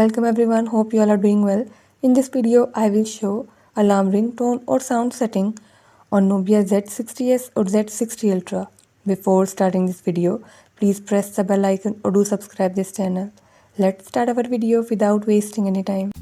Welcome everyone, hope you all are doing well. In this video, I will show alarm ringtone or sound setting on Nubia Z60s or Z60 Ultra. Before starting this video, please press the bell icon or do subscribe this channel. Let's start our video without wasting any time.